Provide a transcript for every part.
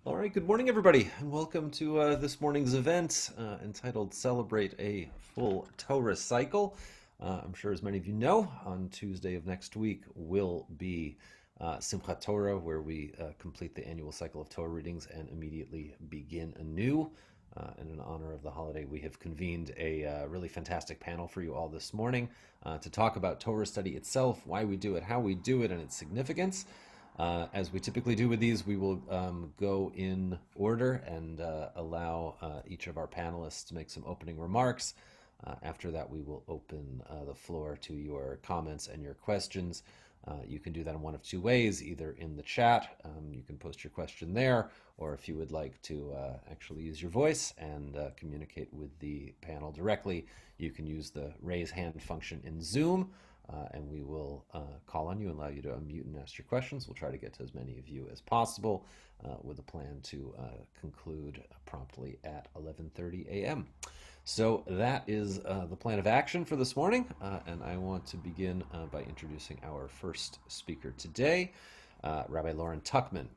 All right, good morning, everybody, and welcome to this morning's event entitled Celebrate a Full Torah Cycle. I'm sure, as many of you know, on Tuesday of next week will be Simchat Torah, where we complete the annual cycle of Torah readings and immediately begin anew. And in honor of the holiday, we have convened a really fantastic panel for you all this morning to talk about Torah study itself, why we do it, how we do it, and its significance. As we typically do with these, we will go in order and allow each of our panelists to make some opening remarks. After that, we will open the floor to your comments and your questions. You can do that in one of two ways, either in the chat, you can post your question there, or if you would like to actually use your voice and communicate with the panel directly, you can use the raise hand function in Zoom. And we will call on you and allow you to unmute and ask your questions. We'll try to get to as many of you as possible with a plan to conclude promptly at 11:30 a.m. So that is the plan of action for this morning, and I want to begin by introducing our first speaker today, Rabbi Lauren Tuchman,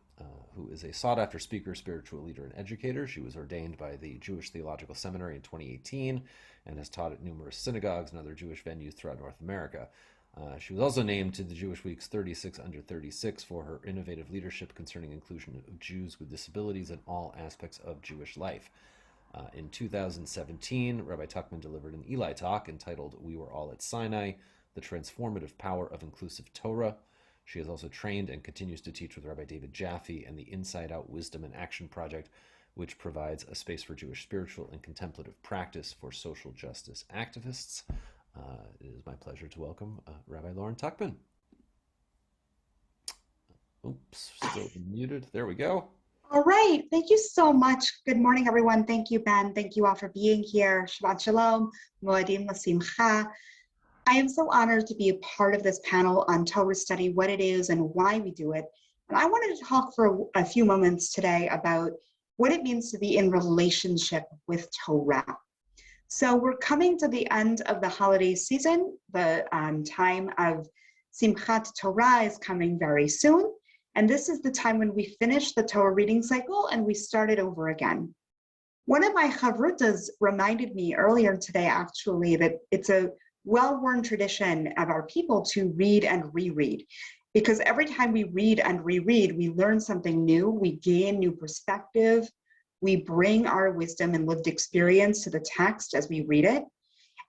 who is a sought-after speaker, spiritual leader, and educator. She was ordained by the Jewish Theological Seminary in 2018 and has taught at numerous synagogues and other Jewish venues throughout North America. She was also named to the Jewish Week's 36 Under 36 for her innovative leadership concerning inclusion of Jews with disabilities in all aspects of Jewish life. In 2017, Rabbi Tuchman delivered an Eli talk entitled We Were All at Sinai, The Transformative Power of Inclusive Torah. She has also trained and continues to teach with Rabbi David Jaffe and the Inside Out Wisdom and Action Project, which provides a space for Jewish spiritual and contemplative practice for social justice activists. It is my pleasure to welcome Rabbi Lauren Tuchman. Oops, still muted. There we go. All right. Thank you so much. Good morning, everyone. Thank you, Ben. Thank you all for being here. Shabbat Shalom. Moedim L'Simcha. I am so honored to be a part of this panel on Torah study, what it is and why we do it. And I wanted to talk for a few moments today about what it means to be in relationship with Torah. So we're coming to the end of the holiday season. The time of Simchat Torah is coming very soon. And this is the time when we finish the Torah reading cycle and we start it over again. One of my chavrutas reminded me earlier today, actually, that it's a well-worn tradition of our people to read and reread. Because every time we read and reread, we learn something new, we gain new perspective, we bring our wisdom and lived experience to the text as we read it.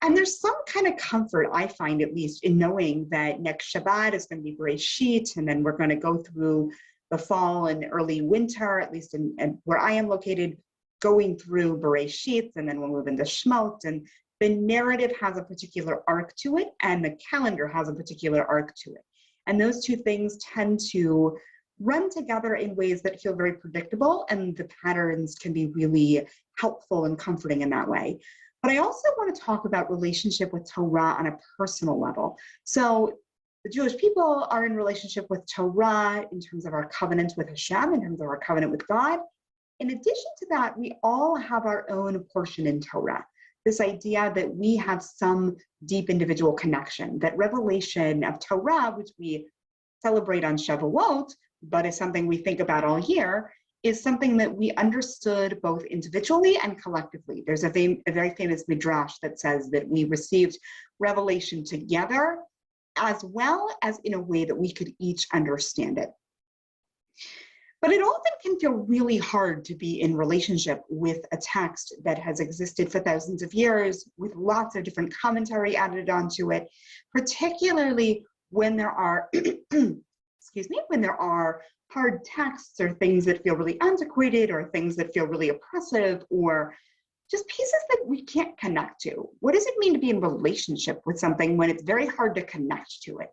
And there's some kind of comfort, I find at least, in knowing that next Shabbat is going to be Bereshit, and then we're going to go through the fall and early winter, at least in where I am located, going through Bereshit, and then we'll move into Shemot. And the narrative has a particular arc to it, and the calendar has a particular arc to it. And those two things tend to run together in ways that feel very predictable, and the patterns can be really helpful and comforting in that way. But I also want to talk about relationship with Torah on a personal level. So the Jewish people are in relationship with Torah in terms of our covenant with Hashem, in terms of our covenant with God. In addition to that, we all have our own portion in Torah. This idea that we have some deep individual connection, that revelation of Torah, which we celebrate on Shavuot, but is something we think about all year, is something that we understood both individually and collectively. There's a very famous midrash that says that we received revelation together, as well as in a way that we could each understand it. But it often can feel really hard to be in relationship with a text that has existed for thousands of years, with lots of different commentary added onto it, particularly when there are, when there are hard texts or things that feel really antiquated or things that feel really oppressive or just pieces that we can't connect to. What does it mean to be in relationship with something when it's very hard to connect to it?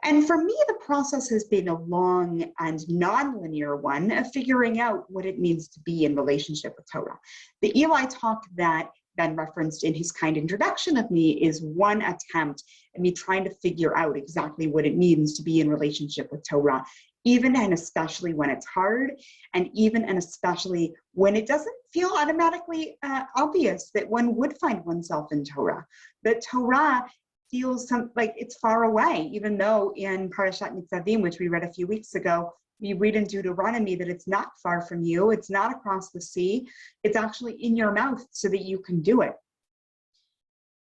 And for me, the process has been a long and non-linear one of figuring out what it means to be in relationship with Torah. The Eli talk that Ben referenced in his kind introduction of me is one attempt at me trying to figure out exactly what it means to be in relationship with Torah, even and especially when it's hard, and even and especially when it doesn't feel automatically obvious that one would find oneself in Torah. That Torah feels like it's far away, even though in Parashat Nitzavim, which we read a few weeks ago, We read in Deuteronomy that it's not far from you, it's not across the sea, it's actually in your mouth so that you can do it.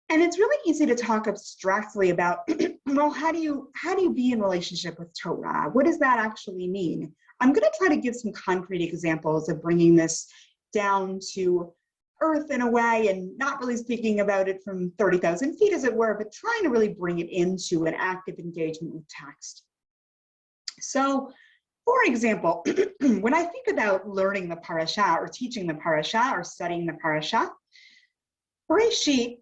And it's really easy to talk abstractly about, well, how do you be in relationship with Torah? What does that actually mean? I'm going to try to give some concrete examples of bringing this down to earth in a way, and not really speaking about it from 30,000 feet, as it were, but trying to really bring it into an active engagement with text. So, for example, when I think about learning the Parashat or teaching the Parashat or studying the Parashat, Bereshit,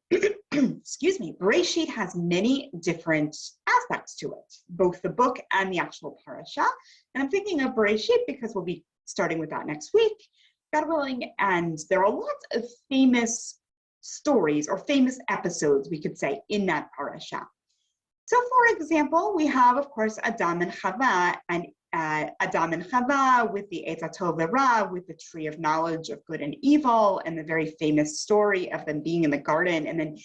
Bereshit has many different aspects to it, both the book and the actual Parashat. And I'm thinking of Bereshit because we'll be starting with that next week, God willing, and there are lots of famous stories or famous episodes, we could say, in that Parashat. So, for example, we have, of course, Adam and Chava, with the Eitz HaTov V'Ra, with the tree of knowledge of good and evil, and the very famous story of them being in the garden and then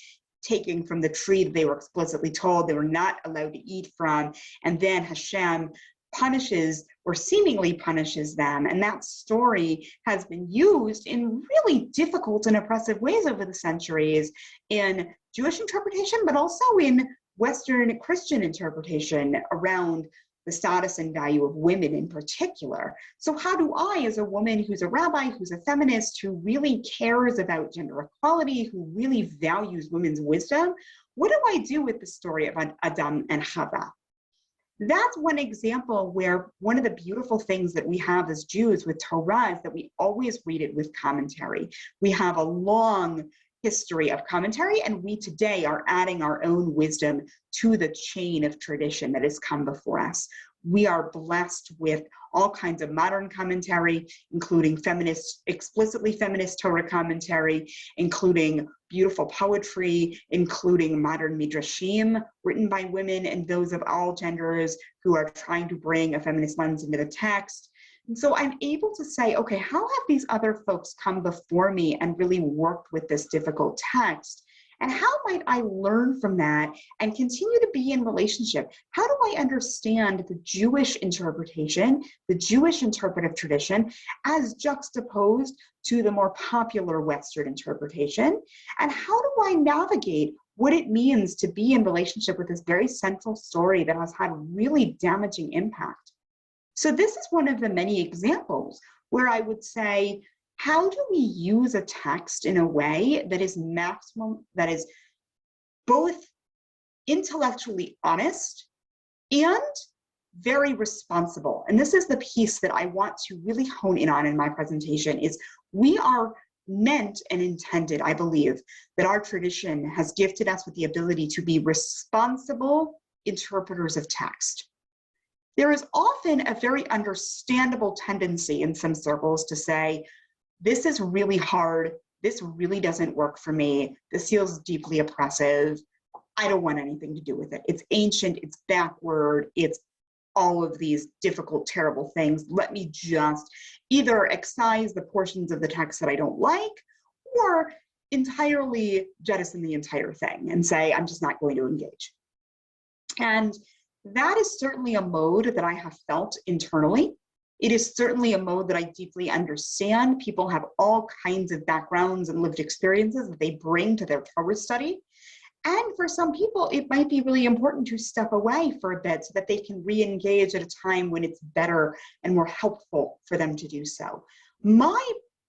taking from the tree that they were explicitly told they were not allowed to eat from, and then Hashem punishes or seemingly punishes them. And that story has been used in really difficult and oppressive ways over the centuries in Jewish interpretation, but also in Western Christian interpretation around the status and value of women in particular. So how do I, as a woman who's a rabbi, who's a feminist, who really cares about gender equality, who really values women's wisdom, what do I do with the story of Adam and Chava? That's one example where one of the beautiful things that we have as Jews with Torah is that we always read it with commentary. We have a long history of commentary, and we today are adding our own wisdom to the chain of tradition that has come before us. We are blessed with all kinds of modern commentary, including explicitly feminist Torah commentary, including beautiful poetry, including modern midrashim written by women and those of all genders who are trying to bring a feminist lens into the text. And so I'm able to say, okay, how have these other folks come before me and really worked with this difficult text? And how might I learn from that and continue to be in relationship? How do I understand the Jewish interpretation, the Jewish interpretive tradition, as juxtaposed to the more popular Western interpretation? And how do I navigate what it means to be in relationship with this very central story that has had really damaging impact? So this is one of the many examples where I would say, how do we use a text in a way that is both intellectually honest and very responsible? And this is the piece that I want to really hone in on in my presentation, is we are meant and intended, I believe, that our tradition has gifted us with the ability to be responsible interpreters of text. There is often a very understandable tendency in some circles to say, this is really hard, this really doesn't work for me, this feels deeply oppressive, I don't want anything to do with it. It's ancient, it's backward, it's all of these difficult, terrible things. Let me just either excise the portions of the text that I don't like, or entirely jettison the entire thing and say, I'm just not going to engage. And that is certainly a mode that I have felt internally. It is certainly a mode that I deeply understand. People have all kinds of backgrounds and lived experiences that they bring to their Torah study. And for some people, it might be really important to step away for a bit so that they can re-engage at a time when it's better and more helpful for them to do so. My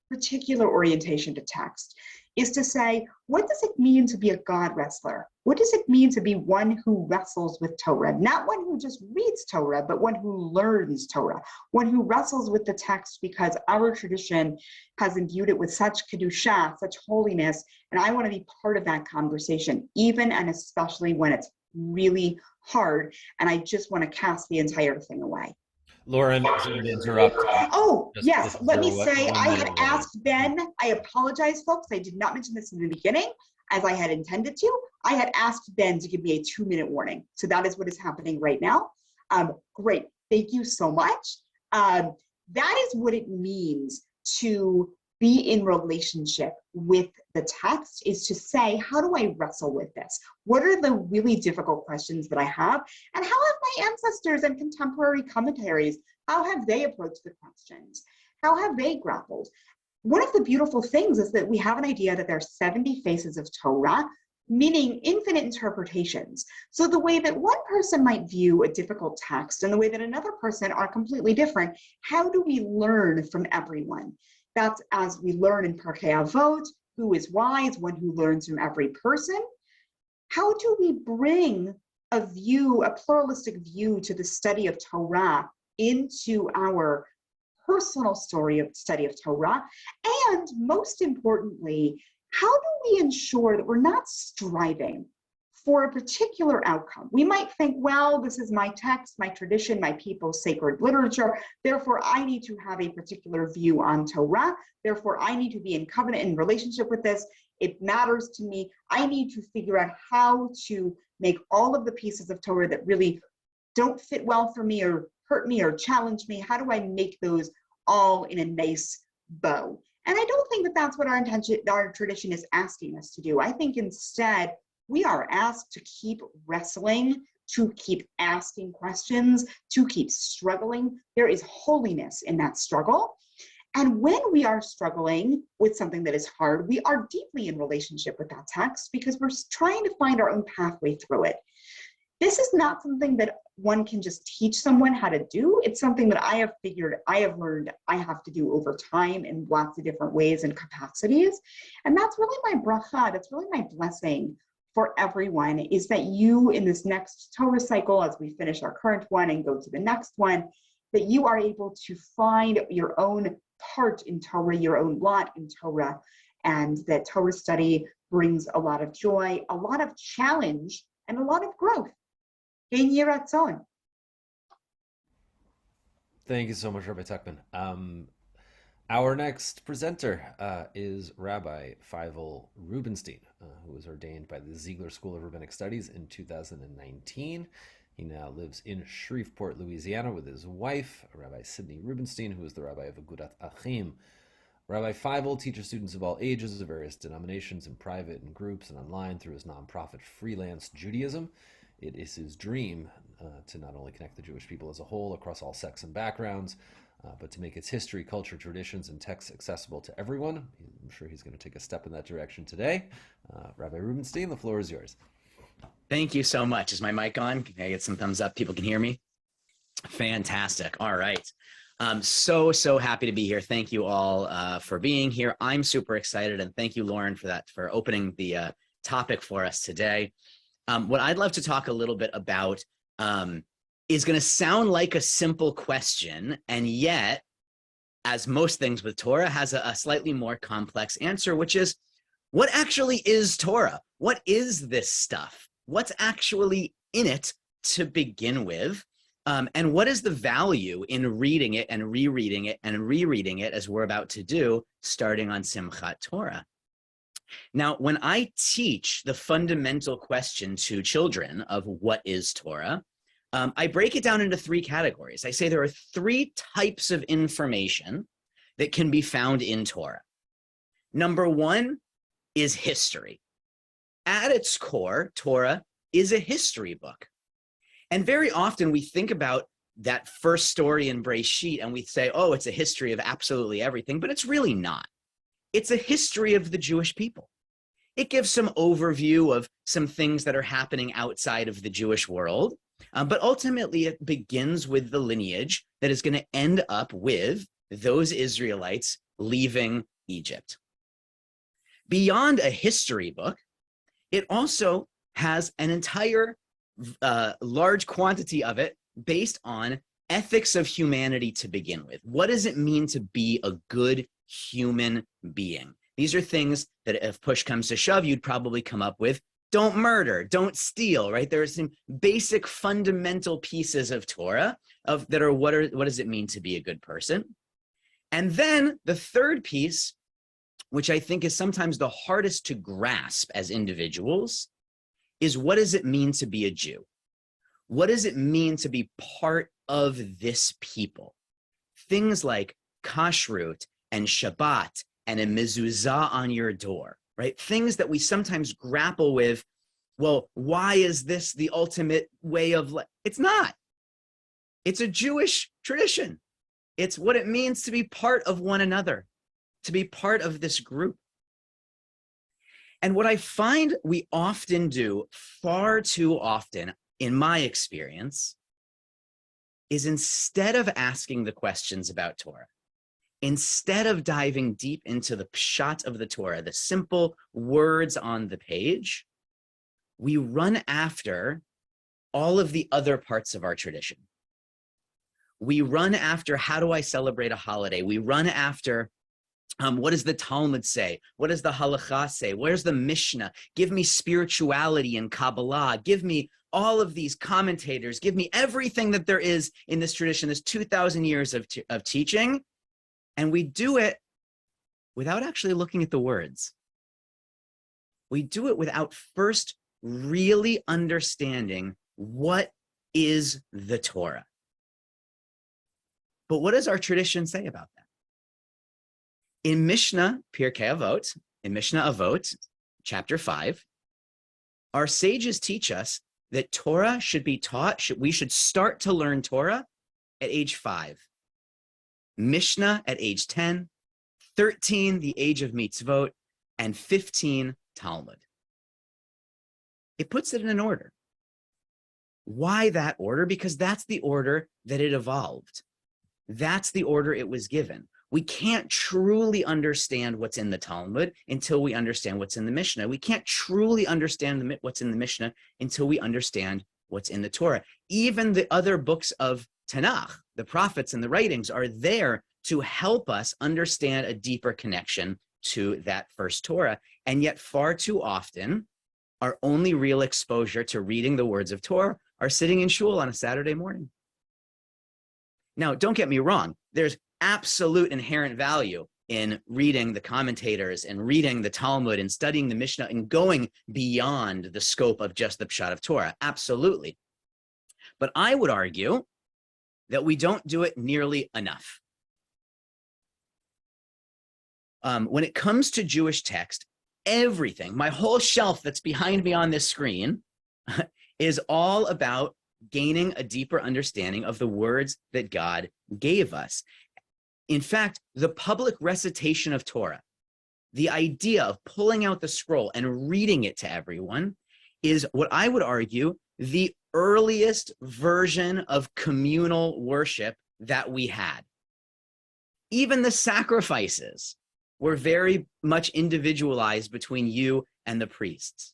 particular orientation to text is to say, what does it mean to be a God wrestler? What does it mean to be one who wrestles with Torah? Not one who just reads Torah, but one who learns Torah, one who wrestles with the text because our tradition has imbued it with such kedusha, such holiness, and I want to be part of that conversation, even and especially when it's really hard, and I just want to cast the entire thing away. Lauren, sorry to interrupt. Oh, yes. Just Let me for say, one I had minute, asked Ben, I apologize, folks. I did not mention this in the beginning, as I had intended to. I had asked Ben to give me a 2-minute warning. So that is what is happening right now. Great. Thank you so much. That is what it means to be in relationship with the text, is to say, how do I wrestle with this? What are the really difficult questions that I have? And how have my ancestors and contemporary commentaries How have they approached the questions? How have they grappled? One of the beautiful things is that we have an idea that there are 70 faces of Torah, meaning infinite interpretations. So the way that one person might view a difficult text and the way that another person are completely different. How do we learn from everyone? That's as we learn in Parkei Avot, who is wise, one who learns from every person. How do we bring a view, a pluralistic view to the study of Torah into our personal study of Torah? And most importantly, how do we ensure that we're not striving for a particular outcome? We might think, well, this is my text, my tradition, my people's sacred literature, therefore I need to have a particular view on Torah, therefore I need to be in covenant and relationship with this, it matters to me, I need to figure out how to make all of the pieces of Torah that really don't fit well for me or hurt me or challenge me, how do I make those all in a nice bow? And I don't think that that's what our tradition is asking us to do. I think instead, we are asked to keep wrestling, to keep asking questions, to keep struggling. There is holiness in that struggle. And when we are struggling with something that is hard, we are deeply in relationship with that text because we're trying to find our own pathway through it. This is not something that one can just teach someone how to do. It's something that I have learned I have to do over time in lots of different ways and capacities. And that's really my bracha, that's really my blessing for everyone, is that you in this next Torah cycle, as we finish our current one and go to the next one, that you are able to find your own part in Torah, your own lot in Torah, and that Torah study brings a lot of joy, a lot of challenge, and a lot of growth. Thank you so much, Rabbi Tuchman. Our next presenter is Rabbi Feivel Rubinstein, who was ordained by the Ziegler School of Rabbinic Studies in 2019. He now lives in Shreveport, Louisiana, with his wife, Rabbi Sidney Rubinstein, who is the rabbi of Agudat Achim. Rabbi Fievel teaches students of all ages of various denominations in private and groups and online through his nonprofit Freelance Judaism. It is his dream to not only connect the Jewish people as a whole across all sects and backgrounds, but to make its history, culture, traditions, and texts accessible to everyone. I'm sure he's going to take a step in that direction today. Rabbi Rubinstein, the floor is yours. Thank you so much. Is my mic on? Can I get some thumbs up? People can hear me? Fantastic. All right. So happy to be here. Thank you all for being here. I'm super excited, and thank you, Lauren, for opening the topic for us today. What I'd love to talk a little bit about is going to sound like a simple question, and yet, as most things with Torah, has a slightly more complex answer, which is, what actually is Torah? What is this stuff? What's actually in it to begin with? And what is the value in reading it and rereading it and rereading it, as we're about to do, starting on Simchat Torah? Now, when I teach the fundamental question to children of what is Torah, I break it down into three categories. I say there are three types of information that can be found in Torah. Number one is history. At its core, Torah is a history book. And very often we think about that first story in Breshit and we say, oh, it's a history of absolutely everything, but it's really not. It's a history of the Jewish people. It gives some overview of some things that are happening outside of the Jewish world, but ultimately it begins with the lineage that is going to end up with those Israelites leaving Egypt. Beyond a history book, it also has an entire large quantity of it based on ethics of humanity to begin with. What does it mean to be a good human being? These are things that if push comes to shove, you'd probably come up with. Don't murder, don't steal, right? There are some basic fundamental pieces of Torah that are what does it mean to be a good person? And then the third piece, which I think is sometimes the hardest to grasp as individuals, is what does it mean to be a Jew? What does it mean to be part of this people? Things like kashrut and Shabbat and a mezuzah on your door, right? Things that we sometimes grapple with. Well, why is this the ultimate way of life? It's not. It's a Jewish tradition. It's what it means to be part of one another, to be part of this group. And what I find we often do, far too often, in my experience, is instead of asking the questions about Torah, instead of diving deep into the pshat of the Torah, the simple words on the page, we run after all of the other parts of our tradition. We run after, how do I celebrate a holiday? We run after, what does the Talmud say? What does the Halakha say? Where's the Mishnah? Give me spirituality and Kabbalah. Give me all of these commentators. Give me everything that there is in this tradition, this 2,000 years of teaching. And we do it without actually looking at the words. We do it without first really understanding what is the Torah. But what does our tradition say about that? In Mishnah, Pirkei Avot, in Mishnah Avot, chapter 5, our sages teach us that Torah should be taught, we should start to learn Torah at age 5. Mishnah at age 10, 13, the age of mitzvot, and 15, Talmud. It puts it in an order. Why that order? Because that's the order that it evolved. That's the order it was given. We can't truly understand what's in the Talmud until we understand what's in the Mishnah. We can't truly understand what's in the Mishnah until we understand what's in the Torah. Even the other books of Tanakh, the prophets and the writings, are there to help us understand a deeper connection to that first Torah. And yet far too often, our only real exposure to reading the words of Torah are sitting in shul on a Saturday morning. Now, don't get me wrong. There's absolute inherent value in reading the commentators and reading the Talmud and studying the Mishnah and going beyond the scope of just the Pshat of Torah. Absolutely. But I would argue that we don't do it nearly enough. When it comes to Jewish text, everything, my whole shelf that's behind me on this screen is all about gaining a deeper understanding of the words that God gave us. In fact, the public recitation of Torah, the idea of pulling out the scroll and reading it to everyone, is what I would argue the earliest version of communal worship that we had. Even the sacrifices were very much individualized between you and the priests.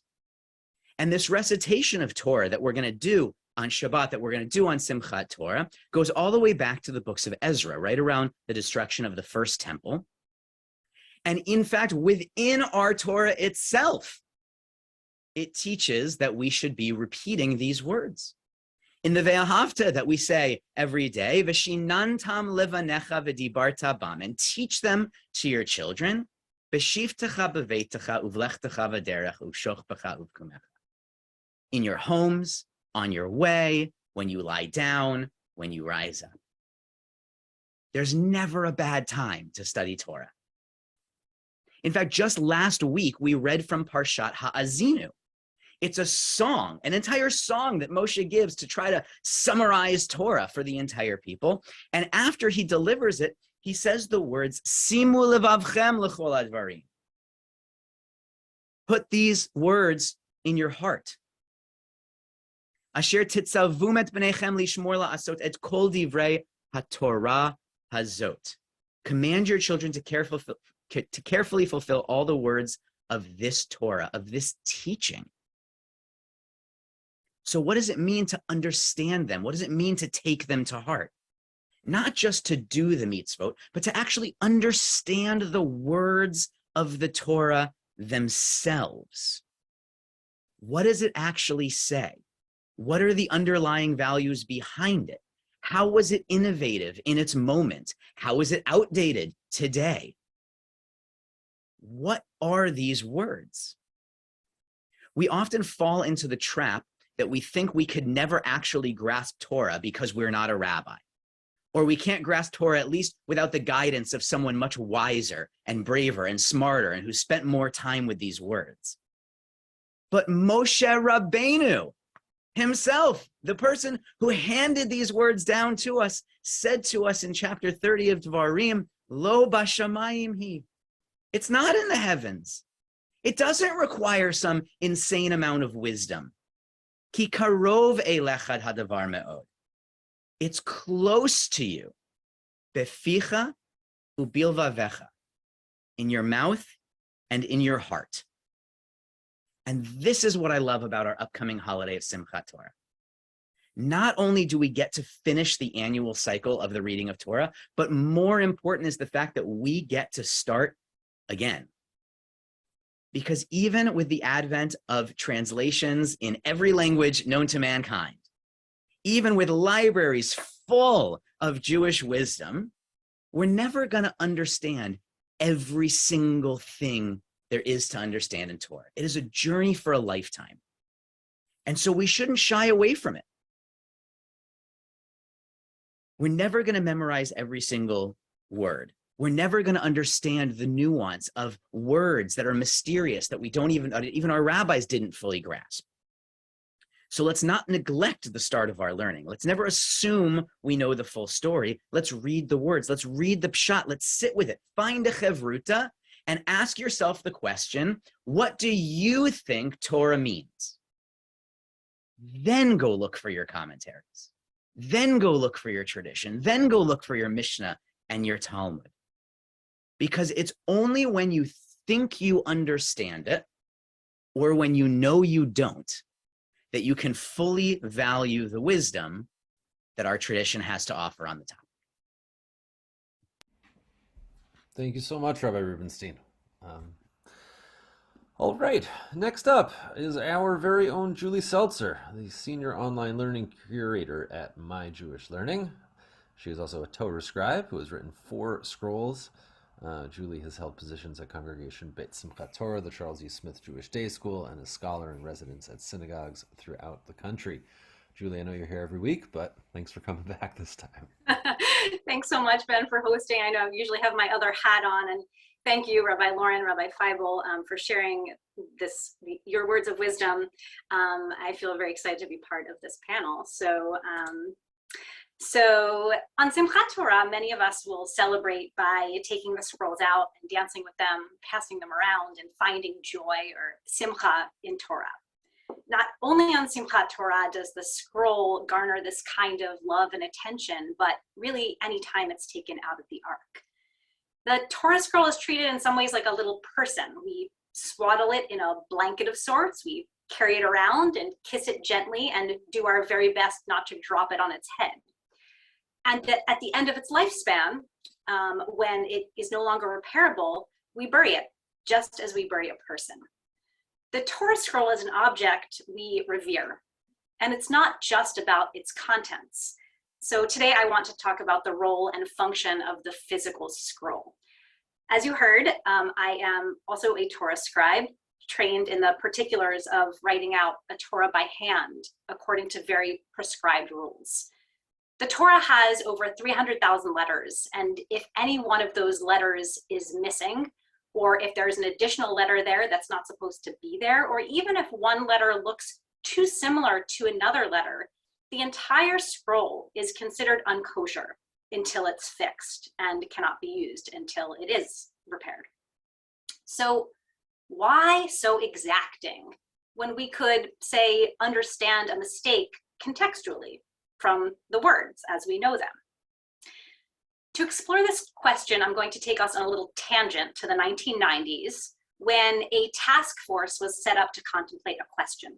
And this recitation of Torah that we're going to do on Shabbat, that we're going to do on Simchat Torah, goes all the way back to the books of Ezra, right around the destruction of the first temple. And in fact, within our Torah itself, it teaches that we should be repeating these words. In the Ve'ahavta that we say every day, V'shinantam levanecha v'dibarta bam, and teach them to your children, B'shivtecha b'veitecha uvlechtecha v'derech u'shochbecha uvkumecha. In your homes, on your way, when you lie down, when you rise up. There's never a bad time to study Torah. In fact, just last week, we read from Parashat Ha'azinu. It's a song, an entire song that Moshe gives to try to summarize Torah for the entire people. And after he delivers it, he says the words, Simu levavchem l'chol advarim. Put these words in your heart. Asher titzavum et b'nechem lishmor la'asot et kol divrei haTorah hazot. Command your children to carefully fulfill all the words of this Torah, of this teaching. So what does it mean to understand them? What does it mean to take them to heart? Not just to do the mitzvot, but to actually understand the words of the Torah themselves. What does it actually say? What are the underlying values behind it? How was it innovative in its moment? How is it outdated today? What are these words? We often fall into the trap that we think we could never actually grasp Torah because we're not a rabbi. Or we can't grasp Torah at least without the guidance of someone much wiser and braver and smarter and who spent more time with these words. But Moshe Rabbeinu, himself, the person who handed these words down to us, said to us in chapter 30 of Devarim, Lo bashamayim hi. It's not in the heavens. It doesn't require some insane amount of wisdom. Ki karov elechad hadavar me'od. It's close to you. Beficha ubilvavecha. In your mouth and in your heart. And this is what I love about our upcoming holiday of Simchat Torah. Not only do we get to finish the annual cycle of the reading of Torah, but more important is the fact that we get to start again. Because even with the advent of translations in every language known to mankind, even with libraries full of Jewish wisdom, we're never going to understand every single thing there is to understand in Torah. It is a journey for a lifetime. And so we shouldn't shy away from it. We're never going to memorize every single word. We're never going to understand the nuance of words that are mysterious that we don't even our rabbis didn't fully grasp. So let's not neglect the start of our learning. Let's never assume we know the full story. Let's read the words. Let's read the pshat. Let's sit with it. Find a chevruta and ask yourself the question, what do you think Torah means? Then go look for your commentaries. Then go look for your tradition. Then go look for your Mishnah and your Talmud. Because it's only when you think you understand it or when you know you don't that you can fully value the wisdom that our tradition has to offer on the topic. Thank you so much, Rabbi Rubinstein. All right, next up is our very own Julie Seltzer, the Senior Online Learning Curator at My Jewish Learning. She is also a Torah scribe who has written 4 scrolls. Julie has held positions at Congregation Beit Simchat Torah, the Charles E. Smith Jewish Day School, and a scholar in residence at synagogues throughout the country. Julie, I know you're here every week, but thanks for coming back this time. Thanks so much, Ben, for hosting. I know I usually have my other hat on, and thank you, Rabbi Lauren, Rabbi Feivel, for sharing your words of wisdom. I feel very excited to be part of this panel. So on Simchat Torah, many of us will celebrate by taking the scrolls out and dancing with them, passing them around, and finding joy or simcha in Torah. Not only on Simchat Torah does the scroll garner this kind of love and attention, but really anytime it's taken out of the ark. The Torah scroll is treated in some ways like a little person. We swaddle it in a blanket of sorts. We carry it around and kiss it gently and do our very best not to drop it on its head. And at the end of its lifespan, when it is no longer repairable, we bury it, just as we bury a person. The Torah scroll is an object we revere, and it's not just about its contents. So today I want to talk about the role and function of the physical scroll. As you heard, I am also a Torah scribe, trained in the particulars of writing out a Torah by hand, according to very prescribed rules. The Torah has over 300,000 letters, and if any one of those letters is missing, or if there's an additional letter there that's not supposed to be there, or even if one letter looks too similar to another letter, the entire scroll is considered unkosher until it's fixed and cannot be used until it is repaired. So why so exacting when we could, say, understand a mistake contextually from the words as we know them? To explore this question, I'm going to take us on a little tangent to the 1990s when a task force was set up to contemplate a question.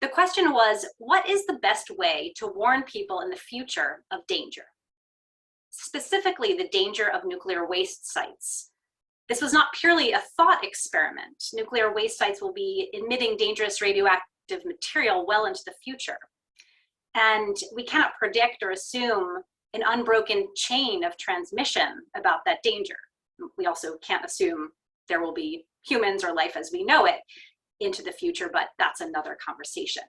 The question was, what is the best way to warn people in the future of danger? Specifically, the danger of nuclear waste sites. This was not purely a thought experiment. Nuclear waste sites will be emitting dangerous radioactive material well into the future. And we cannot predict or assume an unbroken chain of transmission about that danger. We also can't assume there will be humans or life as we know it into the future, but that's another conversation.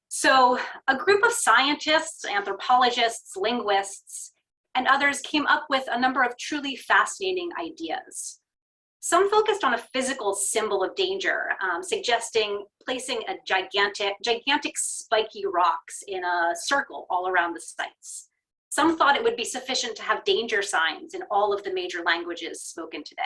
So a group of scientists, anthropologists, linguists, and others came up with a number of truly fascinating ideas. Some focused on a physical symbol of danger, suggesting placing a gigantic spiky rocks in a circle all around the sites. Some thought it would be sufficient to have danger signs in all of the major languages spoken today.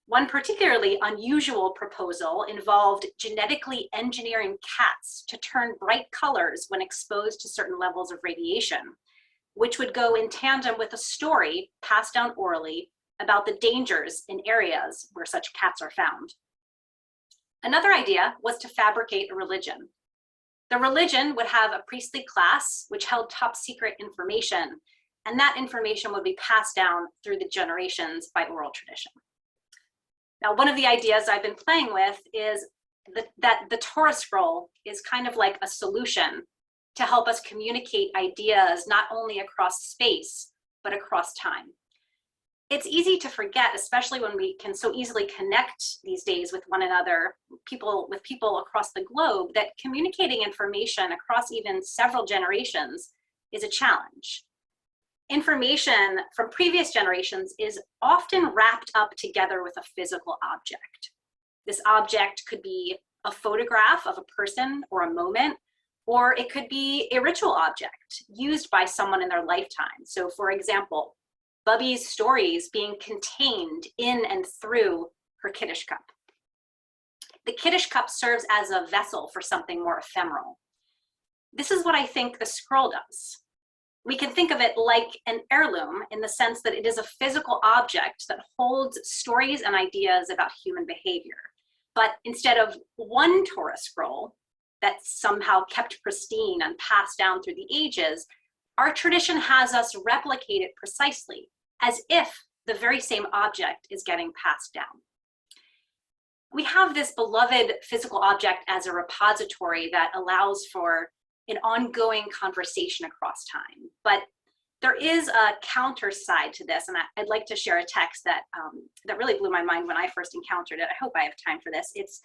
One particularly unusual proposal involved genetically engineering cats to turn bright colors when exposed to certain levels of radiation, which would go in tandem with a story passed down orally about the dangers in areas where such cats are found. Another idea was to fabricate a religion. The religion would have a priestly class which held top secret information, and that information would be passed down through the generations by oral tradition. Now, one of the ideas I've been playing with is that the Torah scroll is kind of like a solution to help us communicate ideas not only across space, but across time. It's easy to forget, especially when we can so easily connect these days with one another, with people across the globe, that communicating information across even several generations is a challenge. Information from previous generations is often wrapped up together with a physical object. This object could be a photograph of a person or a moment, or it could be a ritual object used by someone in their lifetime. So for example, Bubby's stories being contained in and through her Kiddush cup. The Kiddush cup serves as a vessel for something more ephemeral. This is what I think the scroll does. We can think of it like an heirloom in the sense that it is a physical object that holds stories and ideas about human behavior. But instead of one Torah scroll that's somehow kept pristine and passed down through the ages, our tradition has us replicate it precisely, as if the very same object is getting passed down. We have this beloved physical object as a repository that allows for an ongoing conversation across time. But there is a counter side to this, and I'd like to share a text that really blew my mind when I first encountered it. I hope I have time for this. It's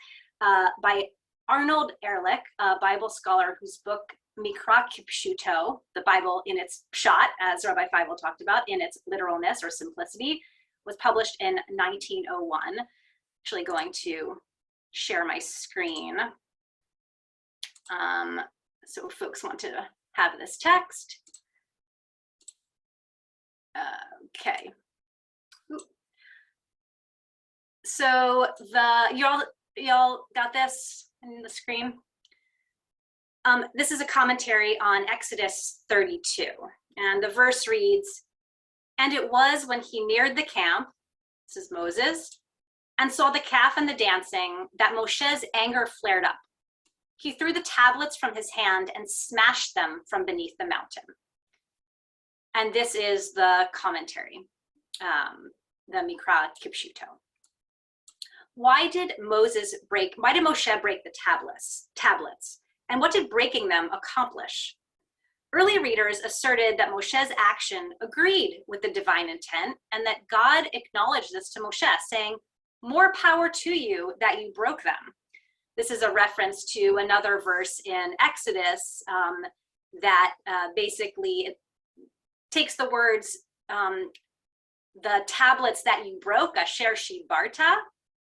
by Arnold Ehrlich, a Bible scholar whose book Mikra Kipshuto, the Bible in its pshat, as Rabbi Feivel talked about, in its literalness or simplicity, was published in 1901. Actually going to share my screen. So if folks want to have this text. Okay. So y'all got this in the screen? This is a commentary on Exodus 32, and the verse reads, "And it was when he neared the camp," this is Moses, "and saw the calf and the dancing, that Moshe's anger flared up. He threw the tablets from his hand and smashed them from beneath the mountain." And this is the commentary, the Mikra Kipshuto. Why did Moshe break the tablets? And what did breaking them accomplish? Early readers asserted that Moshe's action agreed with the divine intent, and that God acknowledged this to Moshe, saying, "More power to you that you broke them." This is a reference to another verse in Exodus that basically takes the words, "the tablets that you broke, asher shibarta,"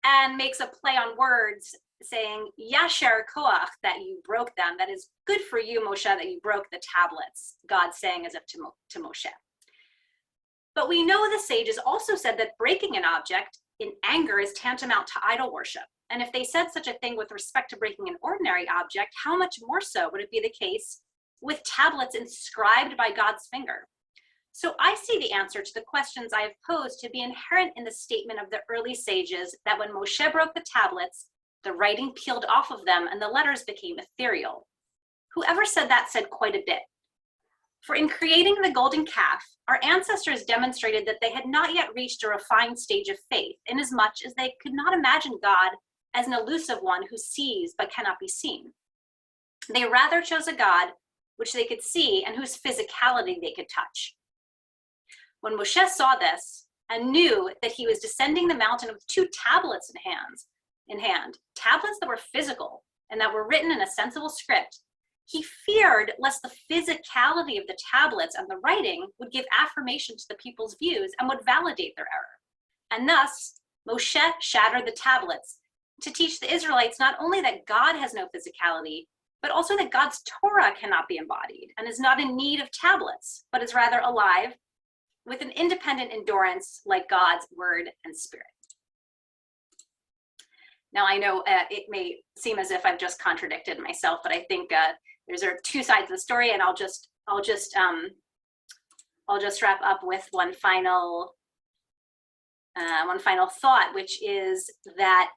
and makes a play on words saying, "Yasher koach," that you broke them. That is good for you, Moshe, that you broke the tablets, God saying as if to Moshe. But we know the sages also said that breaking an object in anger is tantamount to idol worship. And if they said such a thing with respect to breaking an ordinary object, how much more so would it be the case with tablets inscribed by God's finger? So I see the answer to the questions I have posed to be inherent in the statement of the early sages that when Moshe broke the tablets, the writing peeled off of them and the letters became ethereal. Whoever said that said quite a bit. For in creating the golden calf, our ancestors demonstrated that they had not yet reached a refined stage of faith, inasmuch as they could not imagine God as an elusive one who sees but cannot be seen. They rather chose a God which they could see and whose physicality they could touch. When Moshe saw this and knew that he was descending the mountain with two tablets in hand, tablets that were physical and that were written in a sensible script, he feared lest the physicality of the tablets and the writing would give affirmation to the people's views and would validate their error. And thus, Moshe shattered the tablets to teach the Israelites not only that God has no physicality, but also that God's Torah cannot be embodied and is not in need of tablets, but is rather alive with an independent endurance like God's word and spirit. Now, I know it may seem as if I've just contradicted myself, but I think there's two sides of the story, and I'll just wrap up with one final thought, which is that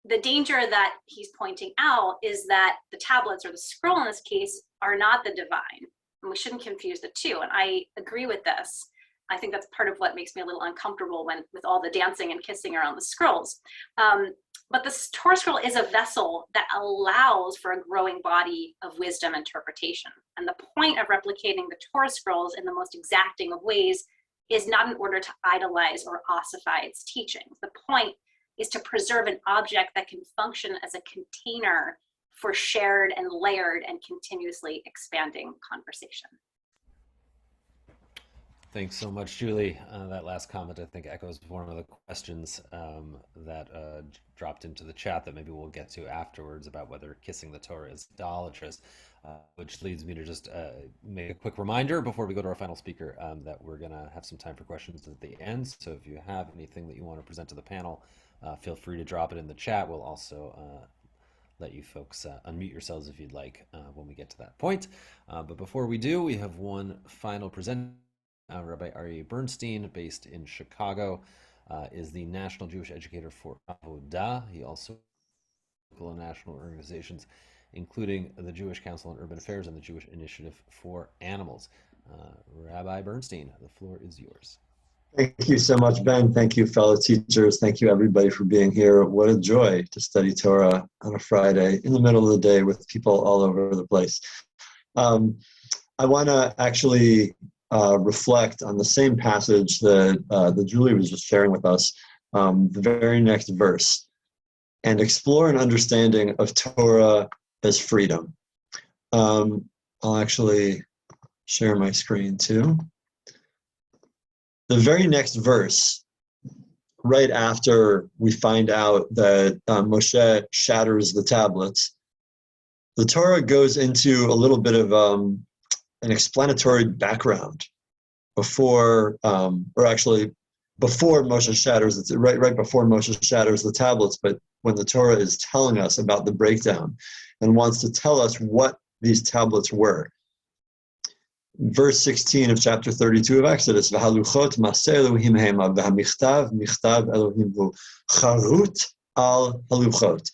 the danger that he's pointing out is that the tablets, or the scroll in this case, are not the divine, and we shouldn't confuse the two. And I agree with this. I think that's part of what makes me a little uncomfortable with all the dancing and kissing around the scrolls. But the Torah scroll is a vessel that allows for a growing body of wisdom interpretation. And the point of replicating the Torah scrolls in the most exacting of ways is not in order to idolize or ossify its teachings. The point is to preserve an object that can function as a container for shared and layered and continuously expanding conversation. Thanks so much, Julie. That last comment, I think, echoes one of the questions that dropped into the chat that maybe we'll get to afterwards about whether kissing the Torah is idolatrous, which leads me to just make a quick reminder before we go to our final speaker that we're going to have some time for questions at the end. So if you have anything that you want to present to the panel, feel free to drop it in the chat. We'll also let you folks unmute yourselves if you'd like when we get to that point. But before we do, we have one final presenter. Rabbi Aryeh Bernstein, based in Chicago, is the National Jewish Educator for Avodah. He also local and national organizations, including the Jewish Council on Urban Affairs and the Jewish Initiative for Animals. Rabbi Bernstein, the floor is yours. Thank you so much, Ben. Thank you, fellow teachers. Thank you, everybody, for being here. What a joy to study Torah on a Friday in the middle of the day with people all over the place. I want to actually reflect on the same passage that Julie was just sharing with us, the very next verse, and explore an understanding of Torah as freedom. I'll actually share my screen too. The very next verse, right after we find out that Moshe shatters the tablets, the Torah goes into a little bit of an explanatory background before Moshe shatters it, right before Moshe shatters the tablets, but when the Torah is telling us about the breakdown and wants to tell us what these tablets were. Verse 16 of chapter 32 of Exodus, V'haluchot maseh Elohim hema, v'hamichtav michtav Elohim hu, charut al haluchot.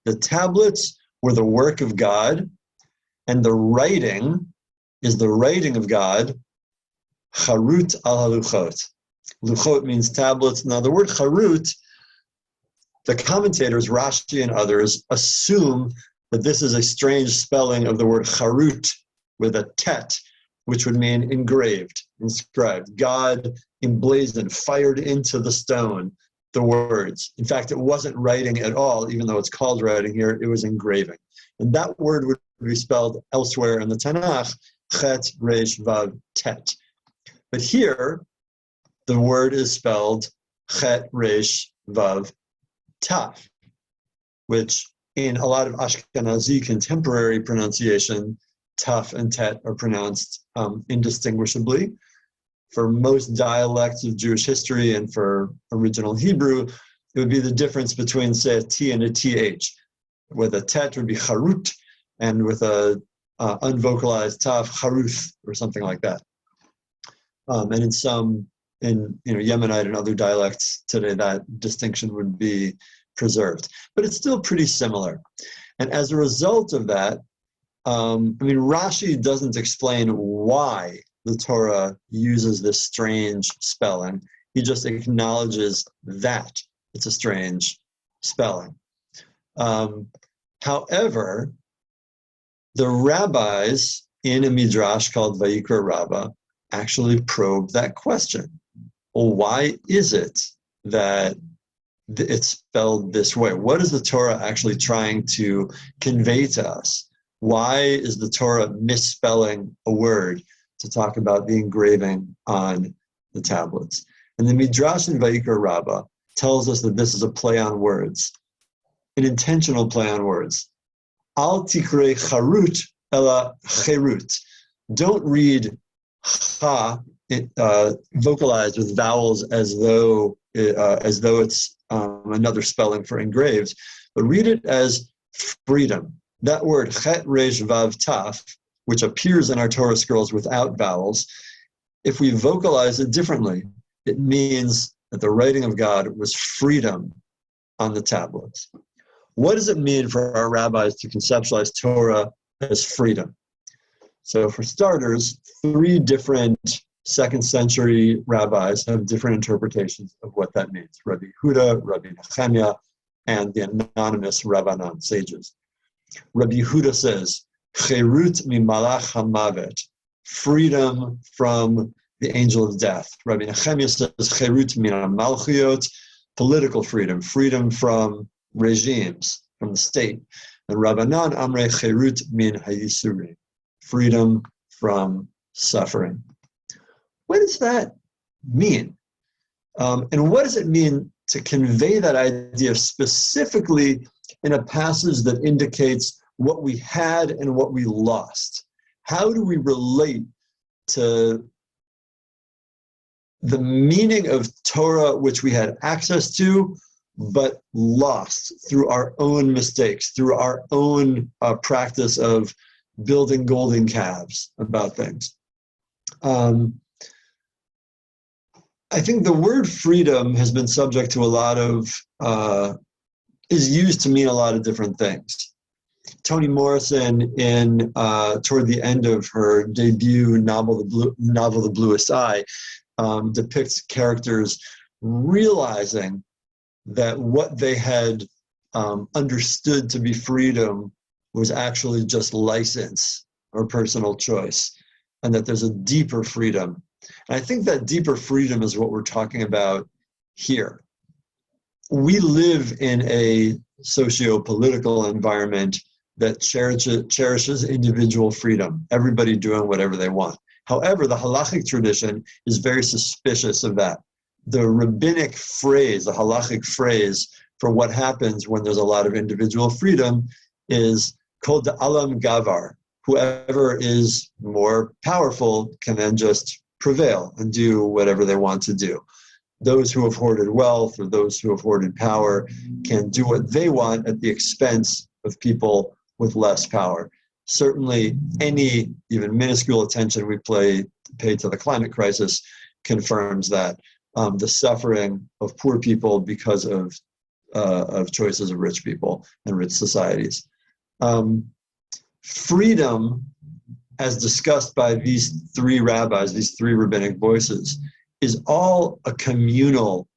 The tablets were the work of God, and the writing is the writing of God, charut al haluchot. Luchot means tablets. Now the word charut, the commentators, Rashi and others, assume that this is a strange spelling of the word charut with a tet, which would mean engraved, inscribed. God emblazoned, fired into the stone the words. In fact, it wasn't writing at all, even though it's called writing here, it was engraving. And that word would be spelled elsewhere in the Tanakh, chet, resh, vav, tet. But here, the word is spelled chet, resh, vav, taf, which in a lot of Ashkenazi contemporary pronunciation, taf and tet are pronounced indistinguishably. For most dialects of Jewish history and for original Hebrew, it would be the difference between, say, a T and a TH. With a tet would be charut, and with a unvocalized taf, charuth, or something like that. And in some, Yemenite and other dialects today, that distinction would be preserved. But it's still pretty similar. And as a result of that, Rashi doesn't explain why the Torah uses this strange spelling. He just acknowledges that it's a strange spelling. However, the rabbis in a midrash called Vayikra Rabbah actually probe that question. Well, why is it that it's spelled this way? What is the Torah actually trying to convey to us? Why is the Torah misspelling a word to talk about the engraving on the tablets? And the midrash in Vayikra Rabbah tells us that this is a play on words, an intentional play on words. Al tikrei charut ela cherut. Don't read cha vocalized with vowels as though it's another spelling for engraved, but read it as freedom. That word chet resh vav taf, which appears in our Torah scrolls without vowels, if we vocalize it differently, it means that the writing of God was freedom on the tablets. What does it mean for our rabbis to conceptualize Torah as freedom? So for starters, 3 different second century rabbis have different interpretations of what that means. Rabbi Yehuda, Rabbi Nehemiah, and the anonymous Rabbanan sages. Rabbi Yehuda says, Cherut mimalach hamavet, freedom from the angel of death. Rabbi Nehemiah says, Cherut min malchiot, political freedom, freedom from regimes, from the state. And Rabbanan amre cherut min hayisurim, freedom from suffering. What does that mean? And what does it mean to convey that idea specifically in a passage that indicates what we had and what we lost? How do we relate to the meaning of Torah which we had access to but lost through our own mistakes, through our own practice of building golden calves about things? I think the word freedom has been subject to a lot of, is used to mean a lot of different things. Toni Morrison, toward the end of her debut novel, The Bluest Eye, depicts characters realizing that what they had understood to be freedom was actually just license or personal choice, and that there's a deeper freedom. And I think that deeper freedom is what we're talking about here. We live in a socio-political environment that cherishes individual freedom, everybody doing whatever they want. However, the halachic tradition is very suspicious of that. The rabbinic phrase, the halachic phrase for what happens when there's a lot of individual freedom is kol da'alam gavar. Whoever is more powerful can then just prevail and do whatever they want to do. Those who have hoarded wealth or those who have hoarded power can do what they want at the expense of people with less power. Certainly, any even minuscule attention we pay to the climate crisis confirms that. The suffering of poor people because of choices of rich people and rich societies. Freedom, as discussed by these 3 rabbis, these 3 rabbinic voices, is all a communal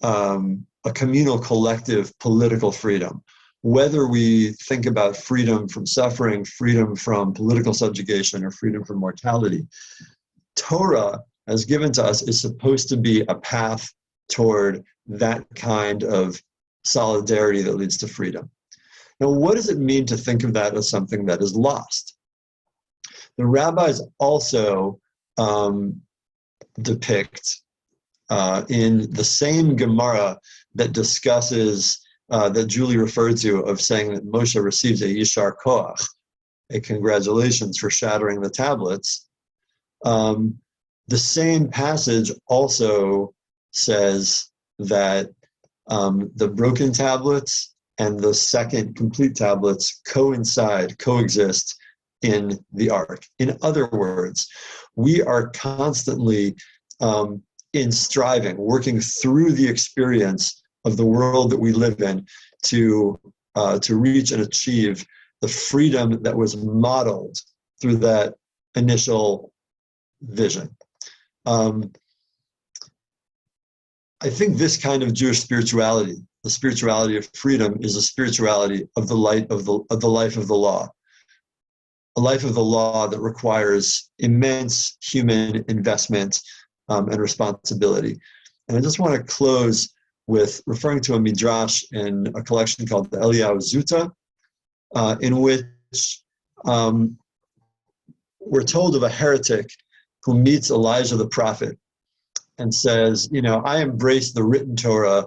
collective political freedom. Whether we think about freedom from suffering, freedom from political subjugation, or freedom from mortality, Torah, as given to us, is supposed to be a path toward that kind of solidarity that leads to freedom. Now, what does it mean to think of that as something that is lost? The rabbis also depict in the same Gemara that discusses, that Julie referred to, of saying that Moshe receives a yishar koach, a congratulations for shattering the tablets. The same passage also says that the broken tablets and the second complete tablets coexist in the ark. In other words, we are constantly in striving, working through the experience of the world that we live in to reach and achieve the freedom that was modeled through that initial vision. I think this kind of Jewish spirituality, the spirituality of freedom, is a spirituality of the life of the law. A life of the law that requires immense human investment and responsibility. And I just want to close with referring to a midrash in a collection called the Eliyahu Zuta, in which we're told of a heretic who meets Elijah the prophet and says, I embrace the written Torah,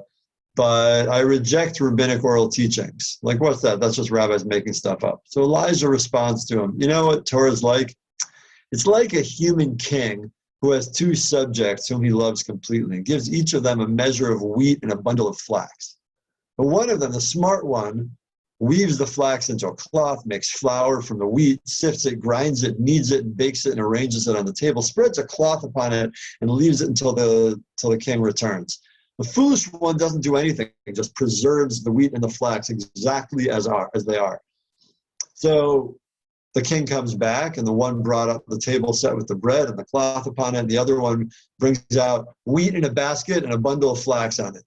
but I reject rabbinic oral teachings. Like, what's that? That's just rabbis making stuff up. So Elijah responds to him, you know what Torah is like? It's like a human king who has two subjects whom he loves completely, and gives each of them a measure of wheat and a bundle of flax. But one of them, the smart one, weaves the flax into a cloth, makes flour from the wheat, sifts it, grinds it, kneads it, bakes it, and arranges it on the table, spreads a cloth upon it, and leaves it until the king returns. The foolish one doesn't do anything, it just preserves the wheat and the flax exactly as they are. So the king comes back, and the one brought up the table set with the bread and the cloth upon it, and the other one brings out wheat in a basket and a bundle of flax on it.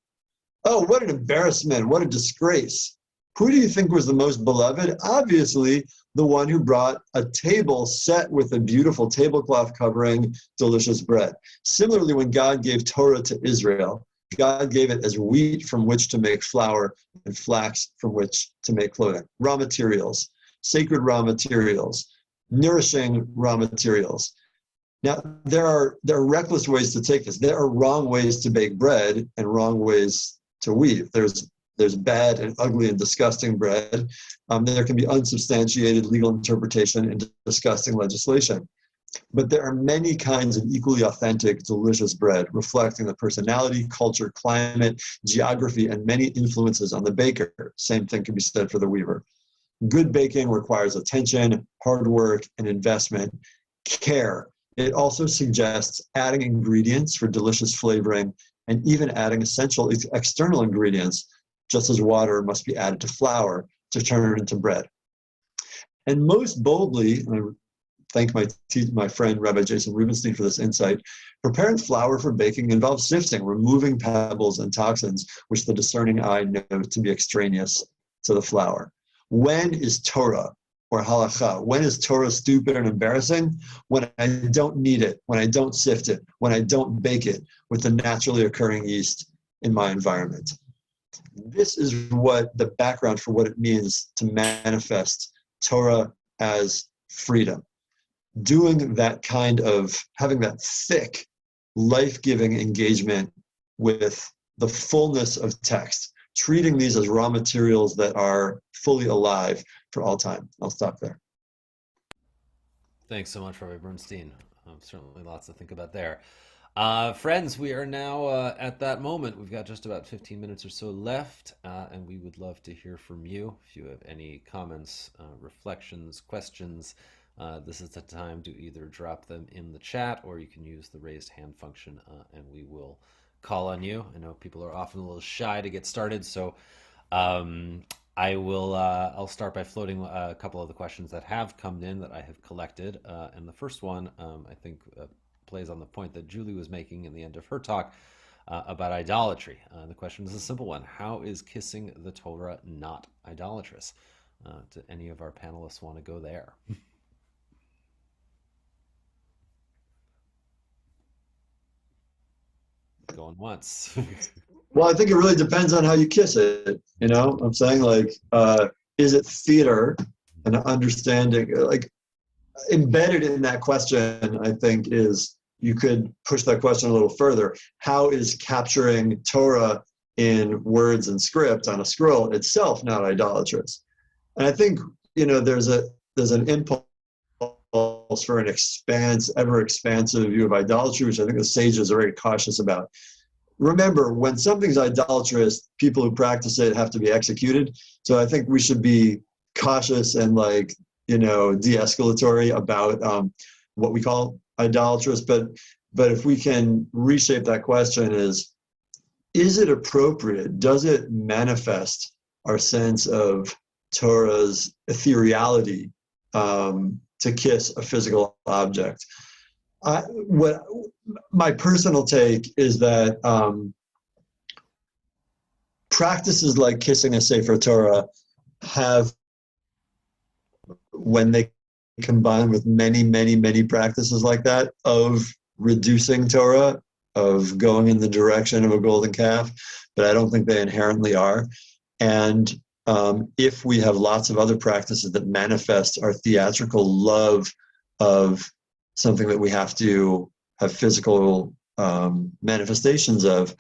Oh, what an embarrassment, what a disgrace. Who do you think was the most beloved? Obviously, the one who brought a table set with a beautiful tablecloth covering delicious bread. Similarly, when God gave Torah to Israel, God gave it as wheat from which to make flour and flax from which to make clothing. Raw materials, sacred raw materials, nourishing raw materials. Now, there are reckless ways to take this. There are wrong ways to bake bread and wrong ways to weave. There's bad and ugly and disgusting bread. There can be unsubstantiated legal interpretation and disgusting legislation. But there are many kinds of equally authentic, delicious bread, reflecting the personality, culture, climate, geography, and many influences on the baker. Same thing can be said for the weaver. Good baking requires attention, hard work, and investment, care. It also suggests adding ingredients for delicious flavoring and even adding essential external ingredients, just as water must be added to flour to turn it into bread. And most boldly, and I thank my friend Rabbi Jason Rubinstein for this insight, preparing flour for baking involves sifting, removing pebbles and toxins, which the discerning eye knows to be extraneous to the flour. When is Torah or halakha? When is Torah stupid and embarrassing? When I don't knead it, when I don't sift it, when I don't bake it with the naturally occurring yeast in my environment. This is what the background for what it means to manifest Torah as freedom. Doing that kind of, having that thick, life-giving engagement with the fullness of text, treating these as raw materials that are fully alive for all time. I'll stop there. Thanks so much, Rabbi Bernstein. Certainly lots to think about there. Friends, we are now at that moment. We've got just about 15 minutes or so left, and we would love to hear from you. If you have any comments, reflections, questions, this is the time to either drop them in the chat, or you can use the raised hand function, and we will call on you. I know people are often a little shy to get started, so I'll start by floating a couple of the questions that have come in that I have collected. And the first one, I think, plays on the point that Julie was making in the end of her talk about idolatry. The question is a simple one. How is kissing the Torah not idolatrous? Do any of our panelists want to go there? Going once. Well, I think it really depends on how you kiss it. You know, I'm saying, like, is it theater and understanding? Like, embedded in that question, I think, is you could push that question a little further. How is capturing Torah in words and script on a scroll itself not idolatrous? And I think, you know, there's an impulse for an ever expansive view of idolatry, which I think the sages are very cautious about. Remember, when something's idolatrous, people who practice it have to be executed. So I think we should be cautious and, like, you know, de-escalatory about what we call idolatrous. But if we can reshape that question is it appropriate? Does it manifest our sense of Torah's ethereality to kiss a physical object? What my personal take is that practices like kissing a Sefer Torah have, when they combine with many, many, many practices like that of reducing Torah, of going in the direction of a golden calf, but I don't think they inherently are. And if we have lots of other practices that manifest our theatrical love of something that we have to have physical manifestations of,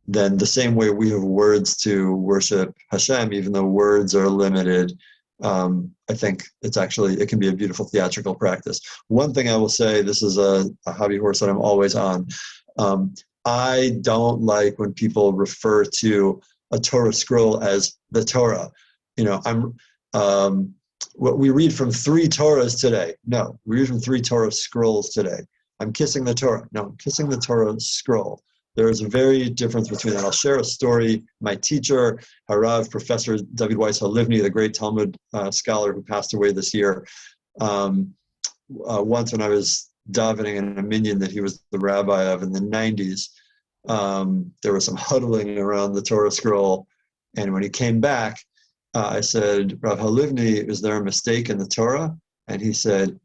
then the same way we have words to worship Hashem, even though words are limited, I think it can be a beautiful theatrical practice. One thing I will say, this is a hobby horse that I'm always on. I don't like when people refer to a Torah scroll as the Torah. What we read from 3 Torahs today. No, we read from 3 Torah scrolls today. I'm kissing the Torah. No, I'm kissing the Torah scroll. There is a very difference between that. I'll share a story. My teacher, Harav, Professor David Weiss Halivni, the great Talmud scholar who passed away this year, once when I was davening in a minyan that he was the rabbi of in the 90s, there was some huddling around the Torah scroll. And when he came back, I said, Rav Halivni, is there a mistake in the Torah? And he said,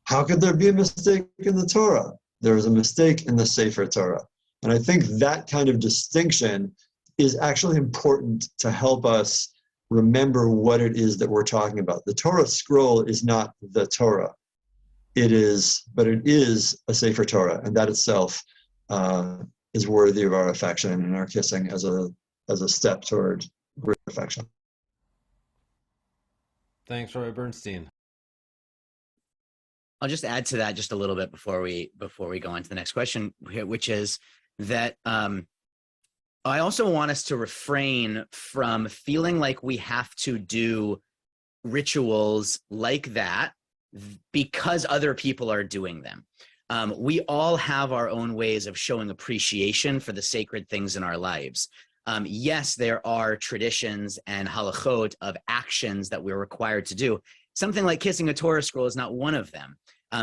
how could there be a mistake in the Torah? There is a mistake in the Sefer Torah. And I think that kind of distinction is actually important to help us remember what it is that we're talking about. The Torah scroll is not the Torah. It is a Sefer Torah, and that itself is worthy of our affection and our kissing as a step toward great affection. Thanks, Rabbi Bernstein. I'll just add to that just a little bit before we go on to the next question, which is that I also want us to refrain from feeling like we have to do rituals like that because other people are doing them. We all have our own ways of showing appreciation for the sacred things in our lives. Yes, there are traditions and halachot of actions that we're required to do. Something like kissing a Torah scroll is not one of them.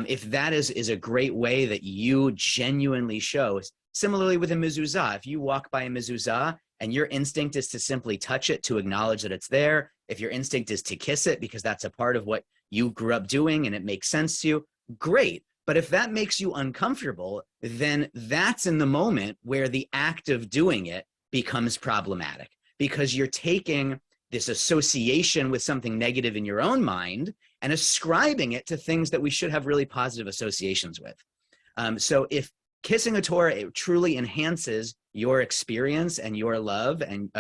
If that is a great way that you genuinely show, similarly with a mezuzah, if you walk by a mezuzah and your instinct is to simply touch it to acknowledge that it's there, if your instinct is to kiss it because that's a part of what you grew up doing and it makes sense to you, great. But if that makes you uncomfortable, then that's in the moment where the act of doing it becomes problematic, because you're taking this association with something negative in your own mind and ascribing it to things that we should have really positive associations with. So if kissing a Torah, it truly enhances your experience and your love, and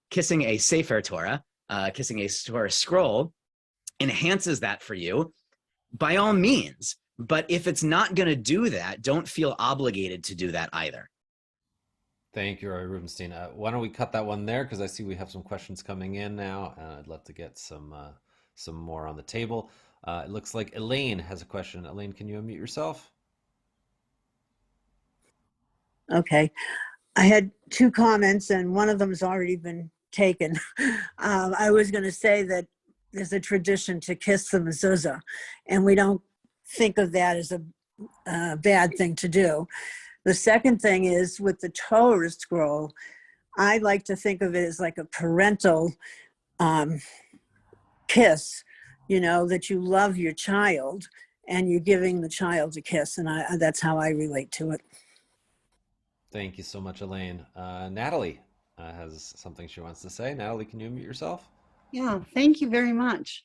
kissing a Sefer Torah, kissing a Torah scroll enhances that for you, by all means. But if it's not going to do that, don't feel obligated to do that either. Thank you, Rabbi Rubinstein. Why don't we cut that one there, because I see we have some questions coming in now, and I'd love to get some more on the table. It looks like Elaine has a question. Elaine, can you unmute yourself? Okay. I had 2 comments, and one of them has already been taken. I was going to say that there's a tradition to kiss the mezuzah, and we don't think of that as a bad thing to do. The second thing is with the Torah scroll, I like to think of it as like a parental kiss, that you love your child and you're giving the child a kiss. And that's how I relate to it. Thank you so much, Elaine. Natalie has something she wants to say. Natalie, can you unmute yourself? Yeah, thank you very much.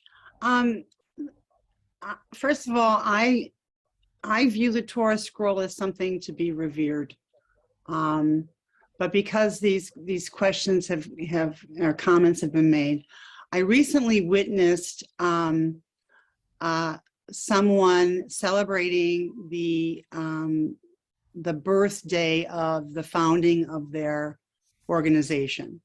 First of all, I view the Torah scroll as something to be revered. But because these questions or comments have been made, I recently witnessed someone celebrating the birthday of the founding of their organization.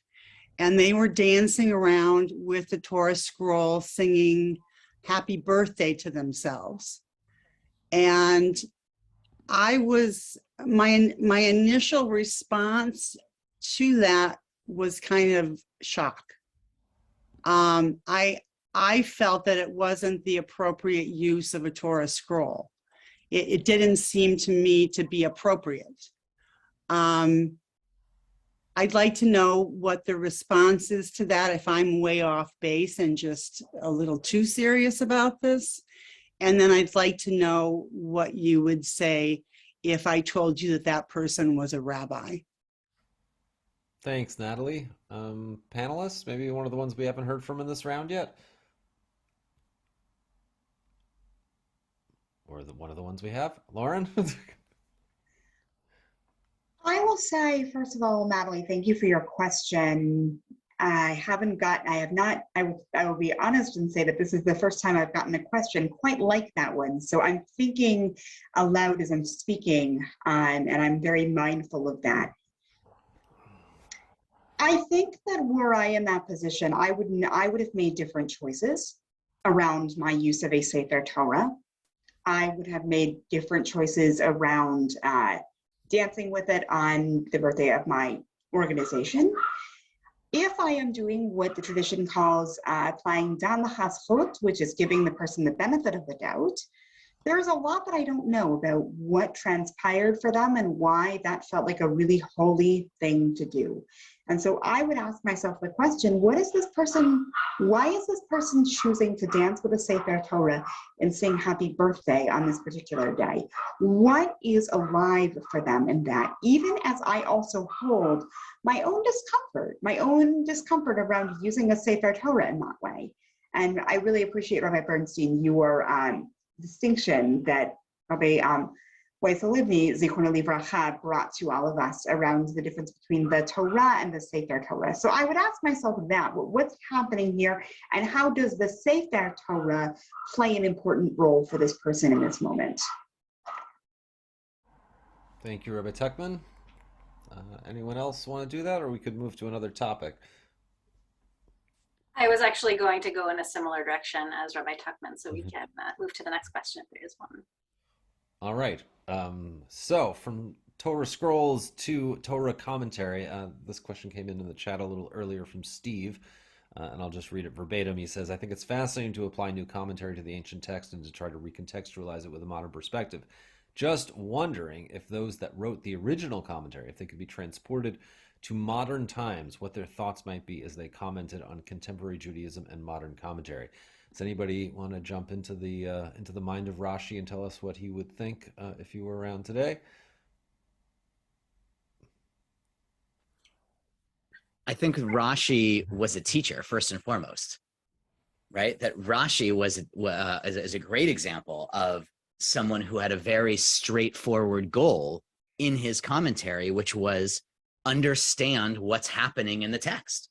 And they were dancing around with the Torah scroll, singing happy birthday to themselves. And my initial response to that was kind of shock. I felt that it wasn't the appropriate use of a Torah scroll. It didn't seem to me to be appropriate. I'd like to know what the response is to that, if I'm way off base and just a little too serious about this. And then I'd like to know what you would say if I told you that person was a rabbi. Thanks, Natalie. Panelists, maybe one of the ones we haven't heard from in this round yet? Or one of the ones we have? Lauren? I will say, first of all, Natalie, thank you for your question. I will be honest and say that this is the first time I've gotten a question quite like that one. So I'm thinking aloud as I'm speaking, and I'm very mindful of that. I think that were I in that position, I would have made different choices around my use of a Sefer Torah. I would have made different choices around dancing with it on the birthday of my organization. If I am doing what the tradition calls applying dan l'chazchut, which is giving the person the benefit of the doubt, there's a lot that I don't know about what transpired for them and why that felt like a really holy thing to do. And so I would ask myself the question, why is this person choosing to dance with a Sefer Torah and sing happy birthday on this particular day? What is alive for them in that? Even as I also hold my own discomfort around using a Sefer Torah in that way. And I really appreciate, Rabbi Bernstein, your distinction that Rabbi Feivel Rubinstein, Zichrono Livracha, brought to all of us around the difference between the Torah and the Sefer Torah. So I would ask myself that, what's happening here, and how does the Sefer Torah play an important role for this person in this moment? Thank you, Rabbi Tuchman. Anyone else want to do that, or we could move to another topic? I was actually going to go in a similar direction as Rabbi Tuchman, so we can move to the next question if there is one. All right. So from Torah scrolls to Torah commentary, this question came in the chat a little earlier from Steve, and I'll just read it verbatim. He says, I think it's fascinating to apply new commentary to the ancient text and to try to recontextualize it with a modern perspective. Just wondering if those that wrote the original commentary, if they could be transported to modern times, what their thoughts might be as they commented on contemporary Judaism and modern commentary. Does anybody want to jump into the mind of Rashi and tell us what he would think if he were around today? I think Rashi was a teacher first and foremost, right? That Rashi was is a great example of someone who had a very straightforward goal in his commentary, which was understand what's happening in the text.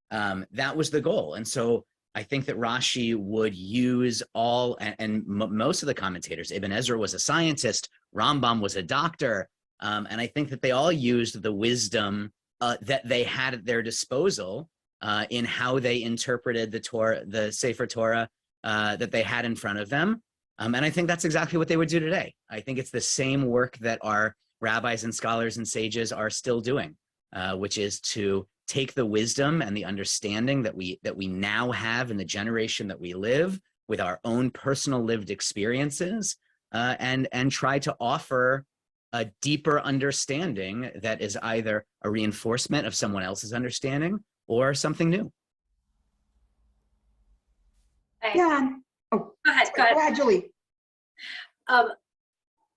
That was the goal. And so I think that Rashi would use most of the commentators, Ibn Ezra was a scientist, Rambam was a doctor, and I think that they all used the wisdom that they had at their disposal in how they interpreted the Torah, the Sefer Torah that they had in front of them. And I think that's exactly what they would do today. I think it's the same work that our rabbis and scholars and sages are still doing, which is to take the wisdom and the understanding that we now have in the generation that we live with our own personal lived experiences, and try to offer a deeper understanding that is either a reinforcement of someone else's understanding or something new. Yeah. Oh, Go ahead. go ahead, Julie.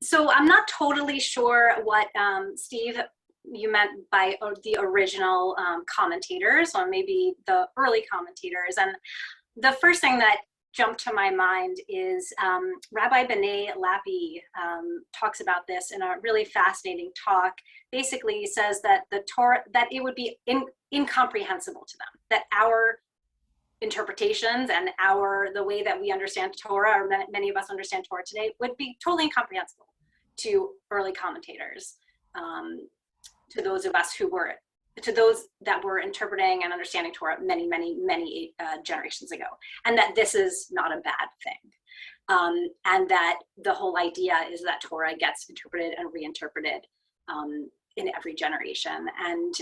So I'm not totally sure what, Steve, you meant by the original commentators, or maybe the early commentators. And the first thing that jumped to my mind is Rabbi B'nai Lappi talks about this in a really fascinating talk. Basically, he says that the Torah, that it would be incomprehensible to them, that our interpretations and the way that we understand Torah, or that many of us understand Torah today, would be totally incomprehensible to early commentators, to those of us to those that were interpreting and understanding Torah many generations ago, and that this is not a bad thing, and that the whole idea is that Torah gets interpreted and reinterpreted in every generation. And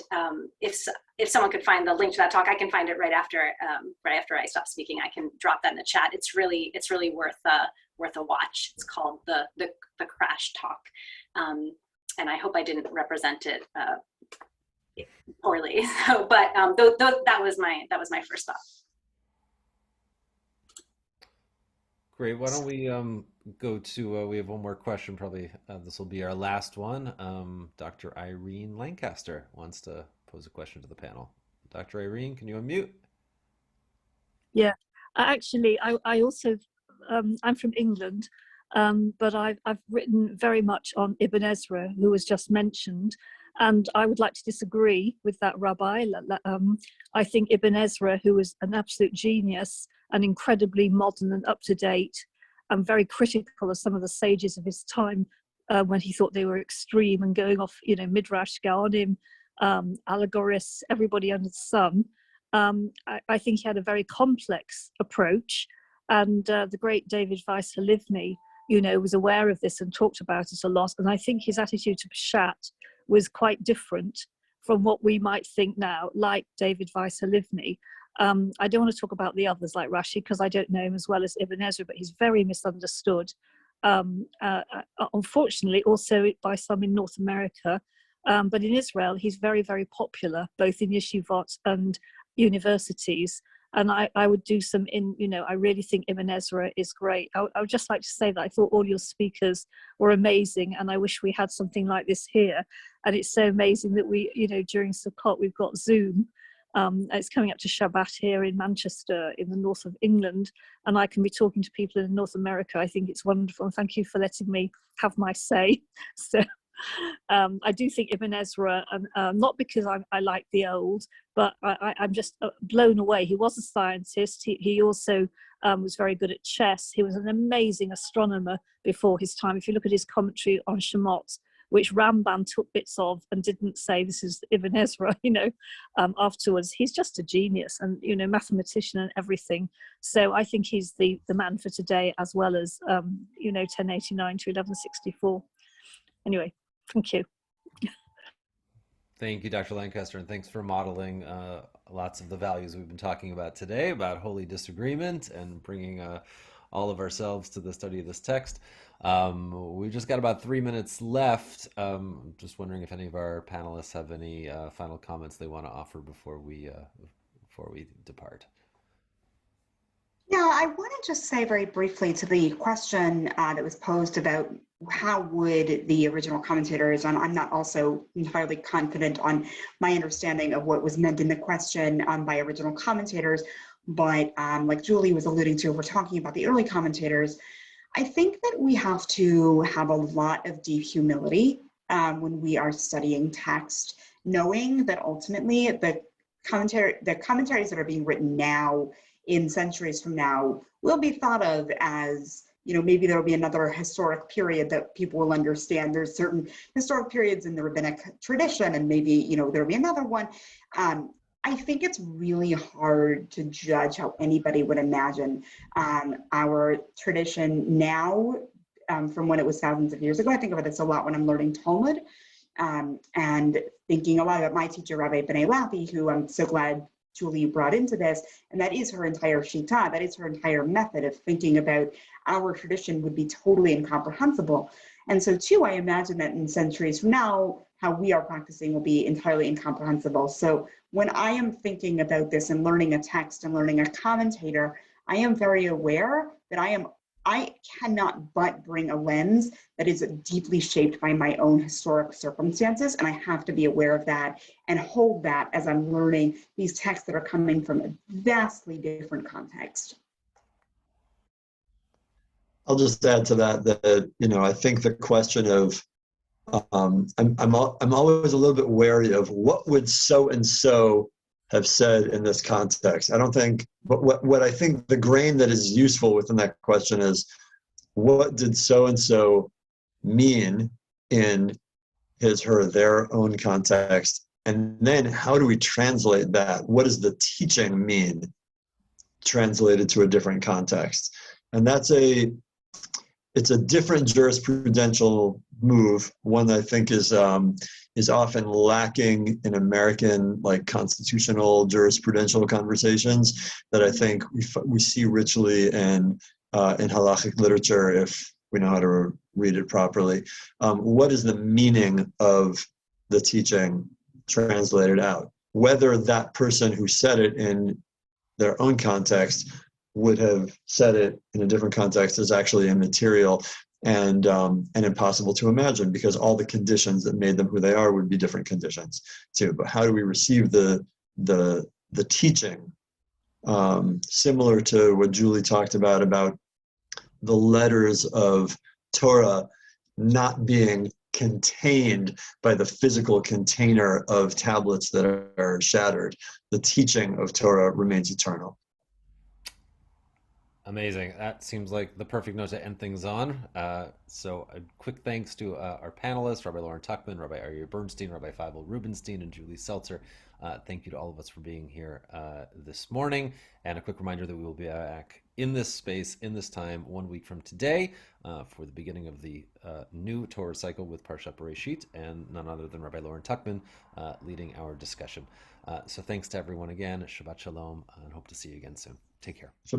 if someone could find the link to that talk, I can find it right after I stop speaking. I can drop that in the chat. It's really worth a watch. It's called the Crash Talk, and I hope I didn't represent it poorly. So, but that was my first thought. Great. Why don't we go to, we have one more question, probably this will be our last one. Dr. Irene Lancaster wants to pose a question to the panel. Dr. Irene, can you unmute? Yeah, actually, I also, I'm from England, but I've written very much on Ibn Ezra, who was just mentioned. And I would like to disagree with that rabbi. I think Ibn Ezra, who was an absolute genius and incredibly modern and up-to-date, and very critical of some of the sages of his time when he thought they were extreme and going off, Midrash, Gaonim, allegorists, everybody under the sun. I think he had a very complex approach. And the great David Weiss Halivni, was aware of this and talked about it a lot. And I think his attitude to Peshat was quite different from what we might think now, like David Weiss Halivni. I don't want to talk about the others like Rashi because I don't know him as well as Ibn Ezra, but he's very misunderstood. Unfortunately, also by some in North America. But in Israel, he's very, very popular, both in yeshivot and universities. And I would do some I really think Ibn Ezra is great. I would just like to say that I thought all your speakers were amazing, and I wish we had something like this here. And it's so amazing that we, during Sukkot, we've got Zoom. It's coming up to Shabbat here in Manchester, in the north of England, and I can be talking to people in North America. I think it's wonderful, and thank you for letting me have my say. So I do think Ibn Ezra, not because I like the old, but I'm just blown away. He was a scientist. He also was very good at chess. He was an amazing astronomer before his time. If you look at his commentary on Shemot, which Ramban took bits of and didn't say this is Ibn Ezra, afterwards. He's just a genius and, mathematician and everything. So I think he's the man for today, as well as, 1089 to 1164. Anyway, thank you. Thank you, Dr. Lancaster, and thanks for modeling lots of the values we've been talking about today, about holy disagreement and bringing all of ourselves to the study of this text. We've just got about 3 minutes left. Just wondering if any of our panelists have any final comments they want to offer before we depart. Yeah, I want to just say very briefly to the question that was posed about how would the original commentators, and I'm not also entirely confident on my understanding of what was meant in the question by original commentators, but like Julie was alluding to, if we're talking about the early commentators, I think that we have to have a lot of deep humility when we are studying text, knowing that ultimately the commentaries that are being written now in centuries from now will be thought of as, maybe there'll be another historic period that people will understand. There's certain historic periods in the rabbinic tradition, and maybe, there'll be another one. I think it's really hard to judge how anybody would imagine our tradition now from when it was thousands of years ago. I think about this a lot when I'm learning Talmud and thinking a lot about my teacher, Rabbi B'nai Lapi, who I'm so glad Julie brought into this, and that is her entire shita, that is her entire method of thinking about our tradition would be totally incomprehensible. And so too, I imagine that in centuries from now, how we are practicing will be entirely incomprehensible. So when I am thinking about this and learning a text and learning a commentator, I am very aware that I cannot but bring a lens that is deeply shaped by my own historic circumstances, and I have to be aware of that and hold that as I'm learning these texts that are coming from a vastly different context. I'll just add to that I think the question of I'm always a little bit wary of what would so and so have said in this context. I don't think, but what I think the grain that is useful within that question is, what did so and so mean in his, her, their own context, and then how do we translate that? What does the teaching mean translated to a different context? And it's a different jurisprudential move, one that I think is often lacking in American constitutional jurisprudential conversations that I think we see richly in halachic literature if we know how to read it properly. What is the meaning of the teaching translated out? Whether that person who said it in their own context would have said it in a different context is actually immaterial and impossible to imagine, because all the conditions that made them who they are would be different conditions too. But how do we receive the teaching? Similar to what Julie talked about the letters of Torah not being contained by the physical container of tablets that are shattered. The teaching of Torah remains eternal. Amazing. That seems like the perfect note to end things on. So a quick thanks to our panelists, Rabbi Lauren Tuchman, Rabbi Aryeh Bernstein, Rabbi Feivel Rubinstein, and Julie Seltzer. Thank you to all of us for being here this morning. And a quick reminder that we will be back in this space, in this time, 1 week from today, for the beginning of the new Torah cycle with Parashat Bereshit, and none other than Rabbi Lauren Tuchman leading our discussion. So thanks to everyone again. Shabbat Shalom, and hope to see you again soon. Take care. Shabbat.